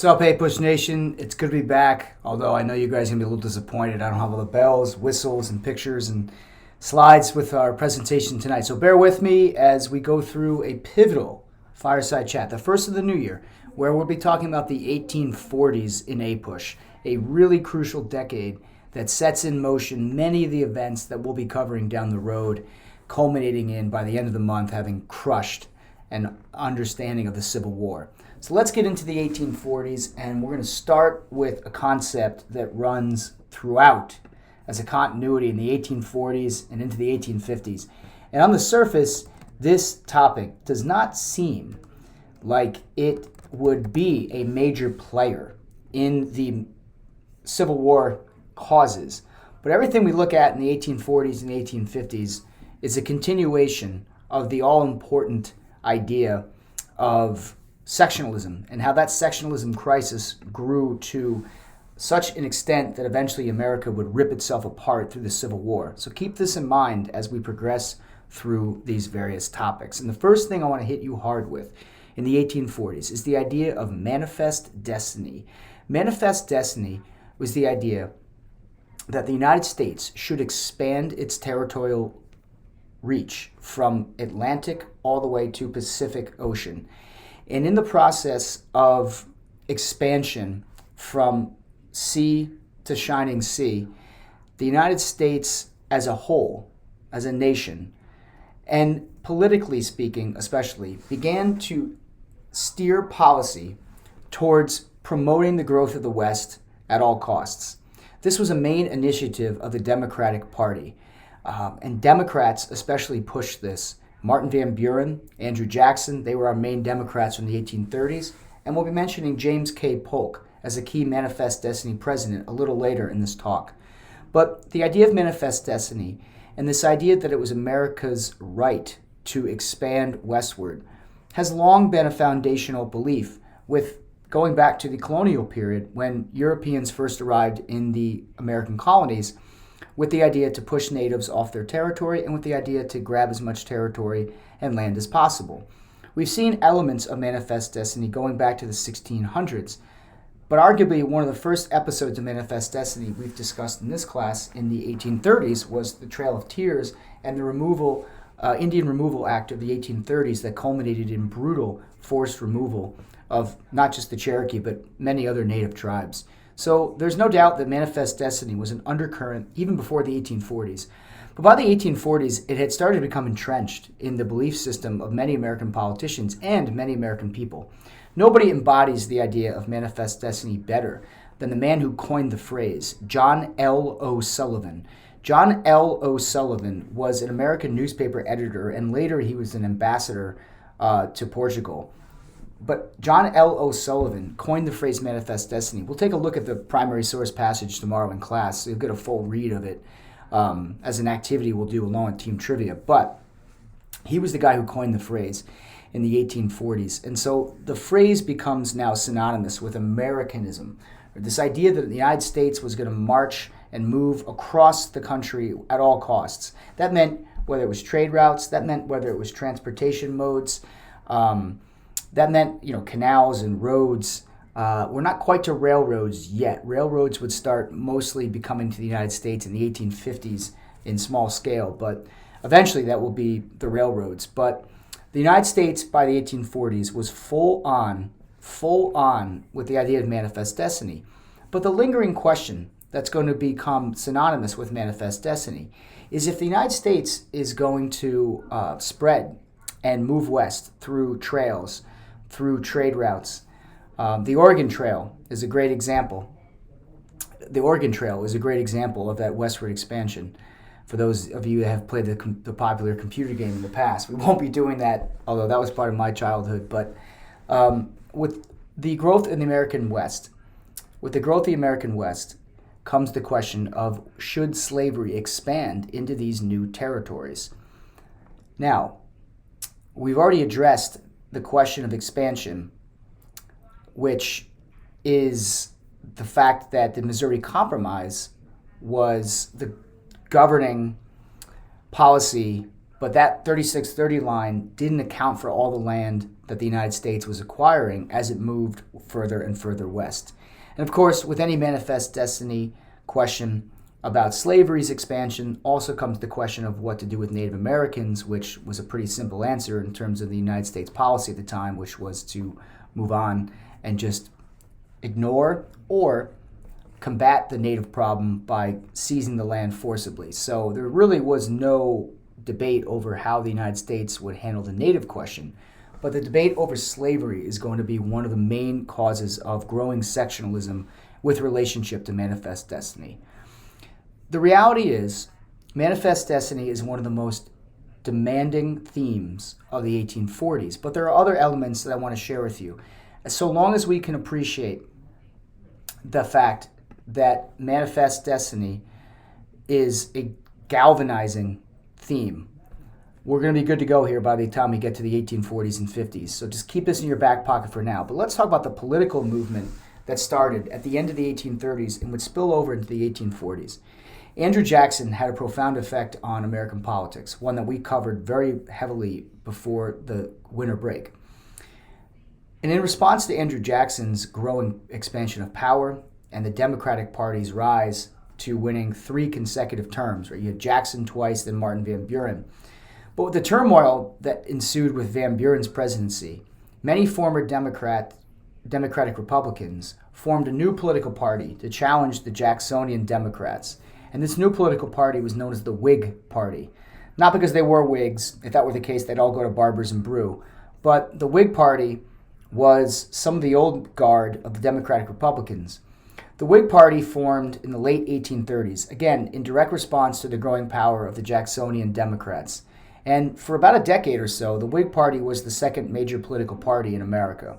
What's up, APUSH Nation? It's good to be back, although I know you guys are going to be a little disappointed. I don't have all the bells, whistles, and pictures and slides with our presentation tonight. So bear with me as we go through a pivotal Fireside Chat, the first of the new year, where we'll be talking about the 1840s in APUSH, a really crucial decade that sets in motion many of the events that we'll be covering down the road, culminating in, by the end of the month, having crushed an understanding of the Civil War. So let's get into the 1840s, and we're going to start with a concept that runs throughout as a continuity in the 1840s and into the 1850s. And on the surface, this topic does not seem like it would be a major player in the Civil War causes. But everything we look at in the 1840s and 1850s is a continuation of the all-important idea of sectionalism and how that sectionalism crisis grew to such an extent that eventually America would rip itself apart through the Civil War. So keep this in mind as we progress through these various topics. And the first thing I want to hit you hard with in the 1840s is the idea of manifest destiny. Manifest destiny was the idea that the United States should expand its territorial reach from Atlantic all the way to Pacific Ocean. And in the process of expansion from sea to shining sea, the United States as a whole, as a nation, and politically speaking especially, began to steer policy towards promoting the growth of the West at all costs. This was a main initiative of the Democratic Party, and Democrats especially pushed this. Martin Van Buren, Andrew Jackson, they were our main Democrats from the 1830s, and we'll be mentioning James K. Polk as a key Manifest Destiny president a little later in this talk. But the idea of Manifest Destiny and this idea that it was America's right to expand westward has long been a foundational belief, with going back to the colonial period when Europeans first arrived in the American colonies, with the idea to push natives off their territory and with the idea to grab as much territory and land as possible. We've seen elements of Manifest Destiny going back to the 1600s, but arguably one of the first episodes of Manifest Destiny we've discussed in this class in the 1830s was the Trail of Tears and the Indian Removal Act of the 1830s that culminated in brutal forced removal of not just the Cherokee, but many other native tribes. So there's no doubt that Manifest Destiny was an undercurrent even before the 1840s. But by the 1840s, it had started to become entrenched in the belief system of many American politicians and many American people. Nobody embodies the idea of Manifest Destiny better than the man who coined the phrase, John L. O'Sullivan. John L. O'Sullivan was an American newspaper editor, and later he was an ambassador to Portugal. But John L. O'Sullivan coined the phrase Manifest Destiny. We'll take a look at the primary source passage tomorrow in class, so you'll get a full read of it as an activity we'll do along with Team Trivia. But he was the guy who coined the phrase in the 1840s. And so the phrase becomes now synonymous with Americanism, or this idea that the United States was going to march and move across the country at all costs. That meant whether it was trade routes, that meant whether it was transportation modes, that meant, canals and roads. We're not quite to railroads yet. Railroads would start mostly becoming to the United States in the 1850s in small scale, but eventually that will be the railroads. But the United States by the 1840s was full on with the idea of Manifest Destiny. But the lingering question that's going to become synonymous with Manifest Destiny is if the United States is going to spread and move west through trails, through trade routes. The Oregon Trail is a great example. The Oregon Trail is a great example of that westward expansion. For those of you that have played the popular computer game in the past, we won't be doing that, although that was part of my childhood. But with the growth in the American West, comes the question of should slavery expand into these new territories? Now, we've already addressed the question of expansion, which is the fact that the Missouri Compromise was the governing policy But that 3630 line didn't account for all the land that the United States was acquiring as it moved further and further west. And of course, with any manifest destiny question about slavery's expansion also comes the question of what to do with Native Americans, which was a pretty simple answer in terms of the United States policy at the time, which was to move on and just ignore or combat the native problem by seizing the land forcibly. So there really was no debate over how the United States would handle the native question, but the debate over slavery is going to be one of the main causes of growing sectionalism with relationship to manifest destiny. The reality is, manifest destiny is one of the most demanding themes of the 1840s, but there are other elements that I want to share with you. So long as we can appreciate the fact that manifest destiny is a galvanizing theme, we're going to be good to go here by the time we get to the 1840s and 50s. So just keep this in your back pocket for now. But let's talk about the political movement that started at the end of the 1830s and would spill over into the 1840s. Andrew Jackson had a profound effect on American politics, one that we covered very heavily before the winter break. And in response to Andrew Jackson's growing expansion of power and the Democratic Party's rise to winning 3 consecutive terms, right? You had Jackson twice, then Martin Van Buren. But with the turmoil that ensued with Van Buren's presidency, many former Democratic Republicans formed a new political party to challenge the Jacksonian Democrats. And this new political party was known as the Whig Party. Not because they were Whigs. If that were the case, they'd all go to Barbers and brew. But the Whig Party was some of the old guard of the Democratic Republicans. The Whig Party formed in the late 1830s, again, in direct response to the growing power of the Jacksonian Democrats. And for about a decade or so, the Whig Party was the second major political party in America.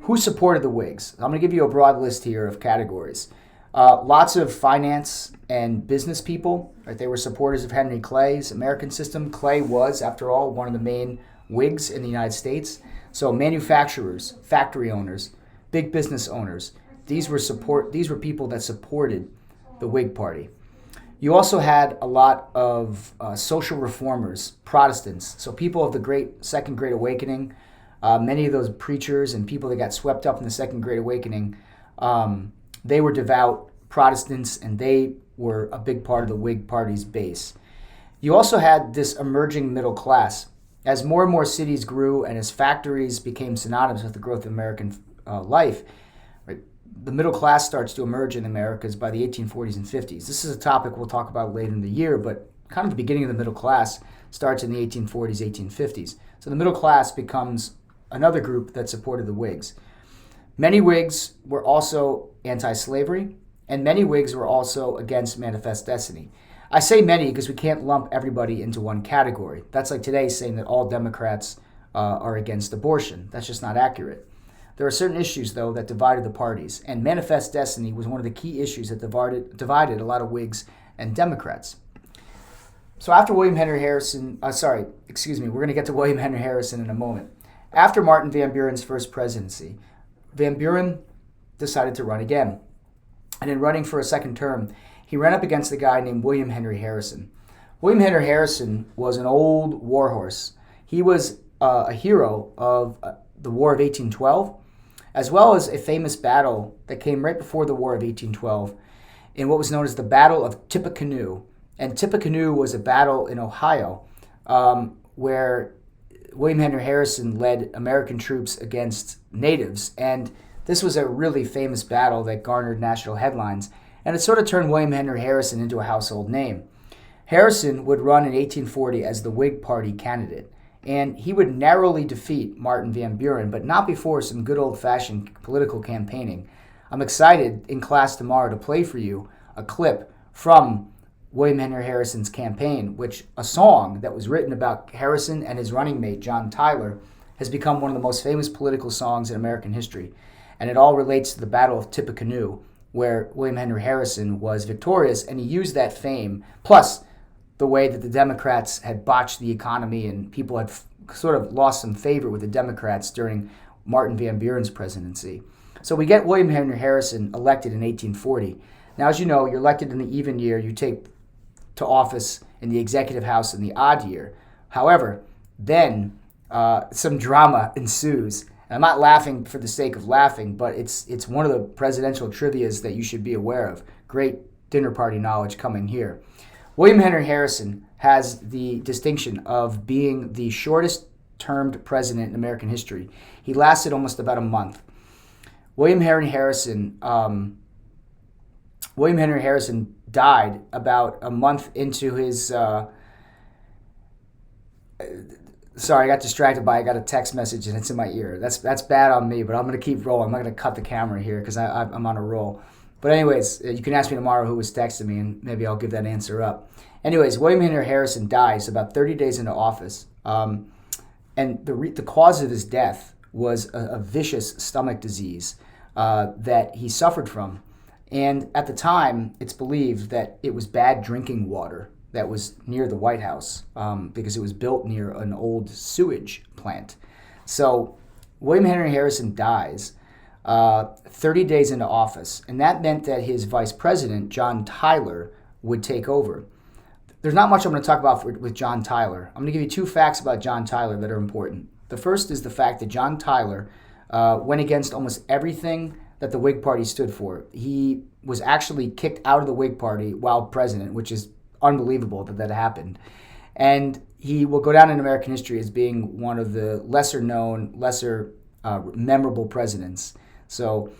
Who supported the Whigs? I'm going to give you a broad list here of categories. Lots of finance and business people. Right? They were supporters of Henry Clay's American system. Clay was, after all, one of the main Whigs in the United States. So manufacturers, factory owners, big business owners, these were people that supported the Whig Party. You also had a lot of social reformers, Protestants, so people of the Second Great Awakening. Many of those preachers and people that got swept up in the Second Great Awakening, they were devout Protestants, and they were a big part of the Whig Party's base. You also had this emerging middle class. As more and more cities grew and as factories became synonymous with the growth of American life, right, the middle class starts to emerge in Americas by the 1840s and 50s. This is a topic we'll talk about later in the year, but kind of the beginning of the middle class starts in the 1840s, 1850s. So the middle class becomes another group that supported the Whigs. Many Whigs were also anti-slavery, and many Whigs were also against manifest destiny. I say many because we can't lump everybody into one category. That's like today saying that all Democrats are against abortion. That's just not accurate. There are certain issues, though, that divided the parties, and manifest destiny was one of the key issues that divided a lot of Whigs and Democrats. So after we're going to get to William Henry Harrison in a moment. After Martin Van Buren's first presidency, Van Buren decided to run again. And in running for a second term, he ran up against a guy named William Henry Harrison. William Henry Harrison was an old warhorse. He was a hero of the War of 1812, as well as a famous battle that came right before the War of 1812 in what was known as the Battle of Tippecanoe. And Tippecanoe was a battle in Ohio where William Henry Harrison led American troops against natives. And this was a really famous battle that garnered national headlines. And it sort of turned William Henry Harrison into a household name. Harrison would run in 1840 as the Whig Party candidate. And he would narrowly defeat Martin Van Buren, but not before some good old-fashioned political campaigning. I'm excited in class tomorrow to play for you a clip from William Henry Harrison's campaign, which a song that was written about Harrison and his running mate, John Tyler, has become one of the most famous political songs in American history. And it all relates to the Battle of Tippecanoe, where William Henry Harrison was victorious, and he used that fame, plus the way that the Democrats had botched the economy and people had sort of lost some favor with the Democrats during Martin Van Buren's presidency. So we get William Henry Harrison elected in 1840. Now, as you know, you're elected in the even year. You take to office in the executive house in the odd year. However, then some drama ensues. And I'm not laughing for the sake of laughing, but it's one of the presidential trivias that you should be aware of. Great dinner party knowledge coming here. William Henry Harrison has the distinction of being the shortest termed president in American history. He lasted almost about a month. William Henry Harrison died about a month into his. Sorry, I got distracted by. I got a text message and it's in my ear. That's bad on me, but I'm gonna keep rolling. I'm not gonna cut the camera here because I'm on a roll. But anyways, you can ask me tomorrow who was texting me, and maybe I'll give that answer up. Anyways, William Henry Harrison dies about 30 days into office, and the cause of his death was a vicious stomach disease that he suffered from. And at the time, it's believed that it was bad drinking water that was near the White House because it was built near an old sewage plant. So William Henry Harrison dies 30 days into office, and that meant that his vice president, John Tyler, would take over. There's not much I'm going to talk about with John Tyler. I'm going to give you two facts about John Tyler that are important. The first is the fact that John Tyler went against almost everything that the Whig Party stood for. He was actually kicked out of the Whig Party while president, which is unbelievable that happened. And he will go down in American history as being one of the lesser known, lesser memorable presidents. So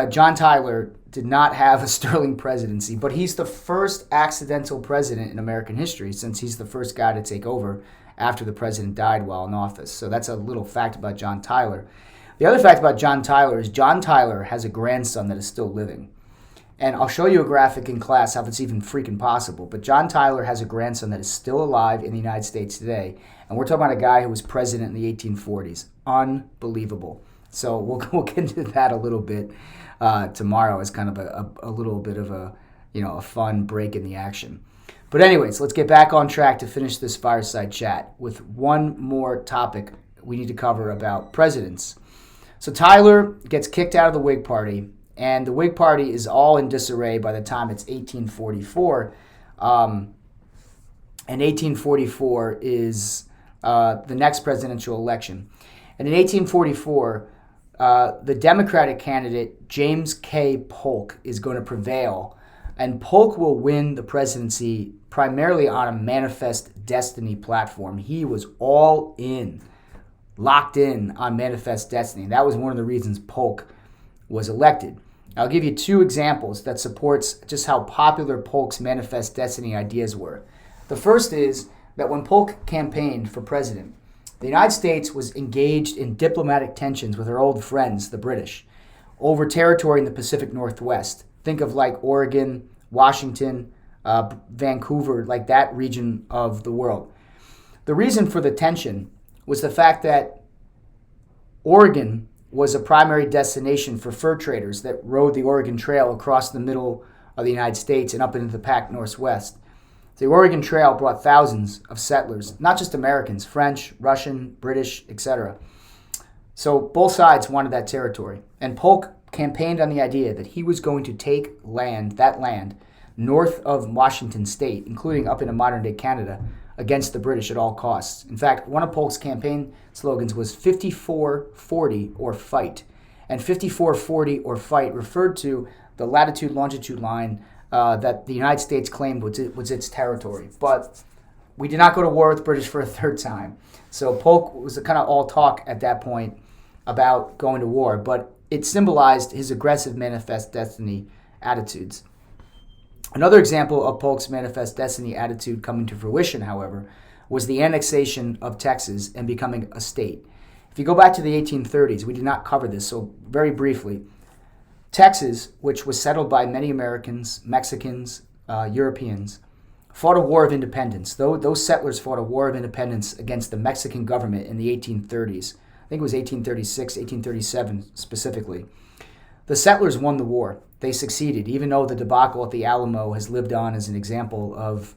John Tyler did not have a sterling presidency, but he's the first accidental president in American history since he's the first guy to take over after the president died while in office. So that's a little fact about John Tyler. The other fact about John Tyler is John Tyler has a grandson that is still living. And I'll show you a graphic in class how it's even freaking possible. But John Tyler has a grandson that is still alive in the United States today. And we're talking about a guy who was president in the 1840s. Unbelievable. So we'll get into that a little bit tomorrow as kind of a little bit of a fun break in the action. But anyways, let's get back on track to finish this fireside chat with one more topic we need to cover about presidents. So Tyler gets kicked out of the Whig Party, and the Whig Party is all in disarray by the time it's 1844. And 1844 is the next presidential election. And in 1844, the Democratic candidate, James K. Polk, is going to prevail. And Polk will win the presidency primarily on a manifest destiny platform. He was all in, locked in on manifest destiny. That was one of the reasons Polk was elected. I'll give you two examples that supports just how popular Polk's manifest destiny ideas were. The first is that when Polk campaigned for president, the United States was engaged in diplomatic tensions with our old friends, the British, over territory in the Pacific Northwest. Think of like Oregon, Washington, Vancouver, like that region of the world. The reason for the tension was the fact that Oregon was a primary destination for fur traders that rode the Oregon Trail across the middle of the United States and up into the Pacific Northwest. The Oregon Trail brought thousands of settlers, not just Americans, French, Russian, British, etc. So both sides wanted that territory. And Polk campaigned on the idea that he was going to take that land, north of Washington state, including up into modern-day Canada, against the British at all costs. In fact, one of Polk's campaign slogans was 54-40 or fight. And 54-40 or fight referred to the latitude-longitude line that the United States claimed was its territory. But we did not go to war with the British for a third time. So Polk was kind of all talk at that point about going to war, but it symbolized his aggressive manifest destiny attitudes. Another example of Polk's manifest destiny attitude coming to fruition, however, was the annexation of Texas and becoming a state. If you go back to the 1830s, we did not cover this, so very briefly, Texas, which was settled by many Americans, Mexicans, Europeans, fought a war of independence. Those settlers fought a war of independence against the Mexican government in the 1830s. I think it was 1836, 1837 specifically. The settlers won the war. They succeeded, even though the debacle at the Alamo has lived on as an example of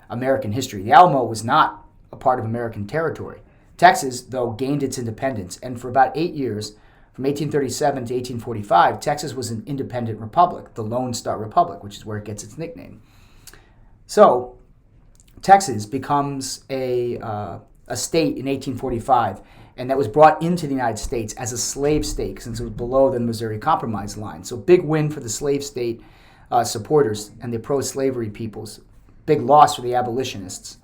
American history. The Alamo was not a part of American territory. Texas, though, gained its independence, and for about 8 years, from 1837 to 1845, Texas was an independent republic, the Lone Star Republic, which is where it gets its nickname. So, Texas becomes a state in 1845, and that was brought into the United States as a slave state since it was below the Missouri Compromise line. So big win for the slave state supporters and the pro-slavery peoples. Big loss for the abolitionists.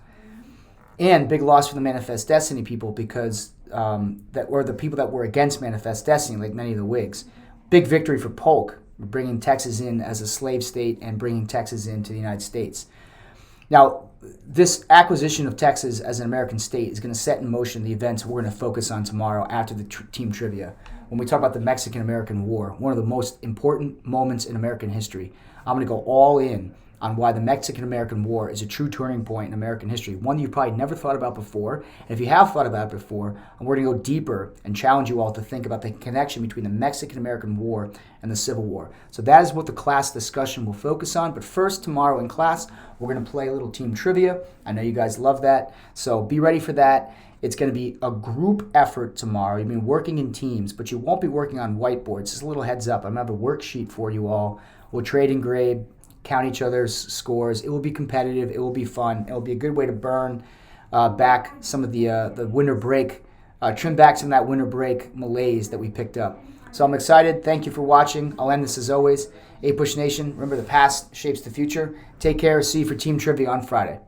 And big loss for the Manifest Destiny people because the people that were against Manifest Destiny, like many of the Whigs. Big victory for Polk, bringing Texas in as a slave state and bringing Texas into the United States. Now, this acquisition of Texas as an American state is going to set in motion the events we're going to focus on tomorrow after the team trivia. When we talk about the Mexican-American War, one of the most important moments in American history, I'm going to go all in on why the Mexican-American War is a true turning point in American history, one you probably never thought about before. And if you have thought about it before, we're going to go deeper and challenge you all to think about the connection between the Mexican-American War and the Civil War. So that is what the class discussion will focus on. But first, tomorrow in class, we're going to play a little team trivia. I know you guys love that, so be ready for that. It's going to be a group effort tomorrow. You've been working in teams, but you won't be working on whiteboards. Just a little heads up. I'm going to have a worksheet for you all. We'll trade and grade, count each other's scores. It will be competitive. It will be fun. It will be a good way to burn back some of the winter break, trim back some of that winter break malaise that we picked up. So I'm excited. Thank you for watching. I'll end this as always. APUSH Nation, remember the past shapes the future. Take care. See you for Team Trivia on Friday.